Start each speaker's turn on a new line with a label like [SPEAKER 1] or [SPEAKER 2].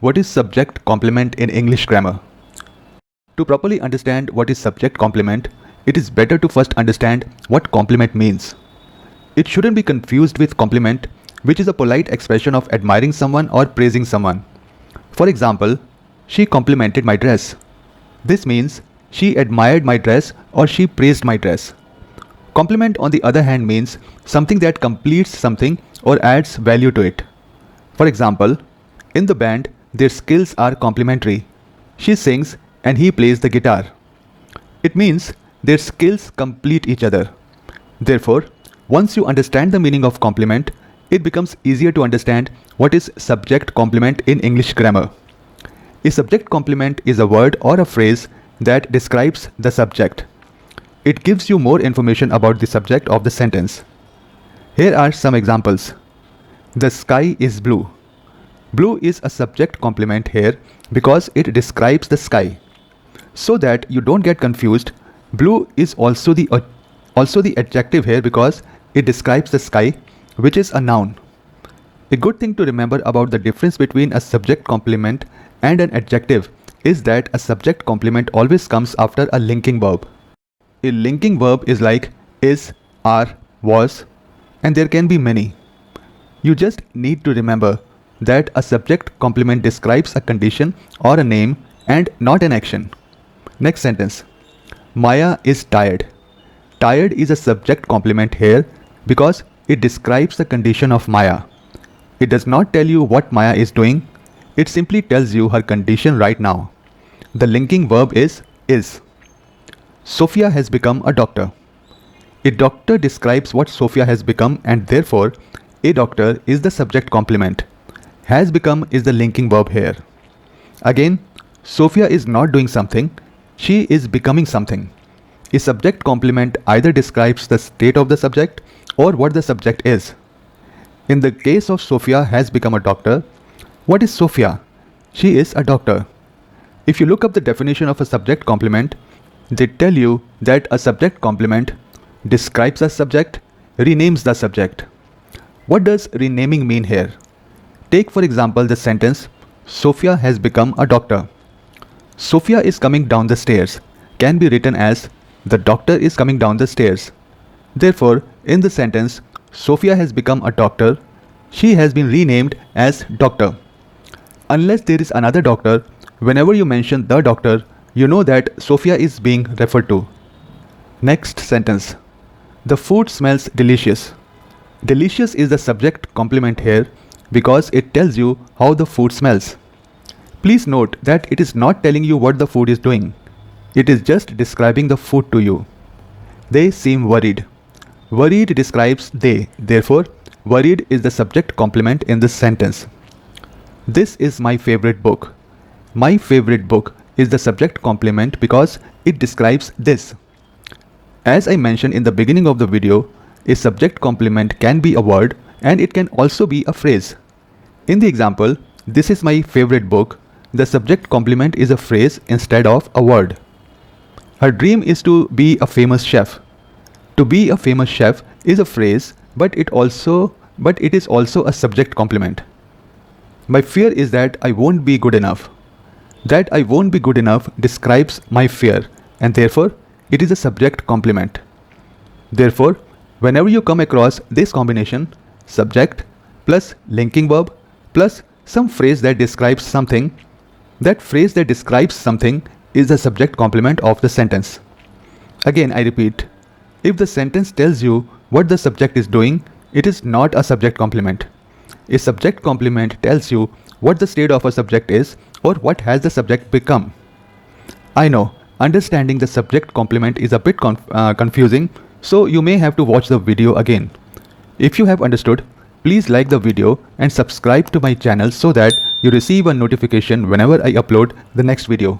[SPEAKER 1] What is subject complement in English grammar? To properly understand what is subject complement, it is better to first understand what complement means. It shouldn't be confused with compliment, which is a polite expression of admiring someone or praising someone. For example, she complimented my dress. This means she admired my dress or she praised my dress. Compliment, on the other hand, means something that completes something or adds value to it. For example, in the band, their skills are complementary. She sings and he plays the guitar. It means their skills complete each other. Therefore, once you understand the meaning of complement, it becomes easier to understand what is subject complement in English grammar. A subject complement is a word or a phrase that describes the subject. It gives you more information about the subject of the sentence. Here are some examples. The sky is blue. Blue is a subject complement here because it describes the sky. So that you don't get confused, blue is also the adjective here because it describes the sky, which is a noun. A good thing to remember about the difference between a subject complement and an adjective is that a subject complement always comes after a linking verb. A linking verb is like is, are, was, and there can be many. You just need to remember that a subject complement describes a condition or a name and not an action. Next sentence. Maya is tired. Tired is a subject complement here because it describes the condition of Maya. It does not tell you what Maya is doing. It simply tells you her condition right now. The linking verb is. Sophia has become a doctor. A doctor describes what Sophia has become and therefore a doctor is the subject complement. Has become is the linking verb here. Again, Sophia is not doing something, she is becoming something. A subject complement either describes the state of the subject or what the subject is. In the case of Sophia has become a doctor, what is Sophia? She is a doctor. If you look up the definition of a subject complement, they tell you that a subject complement describes a subject, renames the subject. What does renaming mean here? Take for example the sentence, Sophia has become a doctor. Sophia is coming down the stairs can be written as the doctor is coming down the stairs. Therefore, in the sentence, Sophia has become a doctor, she has been renamed as doctor. Unless there is another doctor, whenever you mention the doctor, you know that Sophia is being referred to. Next sentence. The food smells delicious. Delicious is the subject complement here because it tells you how the food smells. Please note that it is not telling you what the food is doing. It is just describing the food to you. They seem worried. Worried describes they. Therefore, worried is the subject complement in this sentence. This is my favorite book. My favorite book is the subject complement because it describes this. As I mentioned in the beginning of the video, a subject complement can be a word and it can also be a phrase. In the example, this is my favorite book, the subject complement is a phrase instead of a word. Her dream is to be a famous chef. To be a famous chef is a phrase, but it is also a subject complement. My fear is that I won't be good enough. That I won't be good enough describes my fear and therefore it is a subject complement. Therefore, whenever you come across this combination, subject plus linking verb plus some phrase that describes something, that phrase that describes something is the subject complement of the sentence. Again, I repeat, if the sentence tells you what the subject is doing, it is not a subject complement. A subject complement tells you what the state of a subject is or what has the subject become. I know, understanding the subject complement is a bit confusing, so you may have to watch the video again. If you have understood, please like the video and subscribe to my channel so that you receive a notification whenever I upload the next video.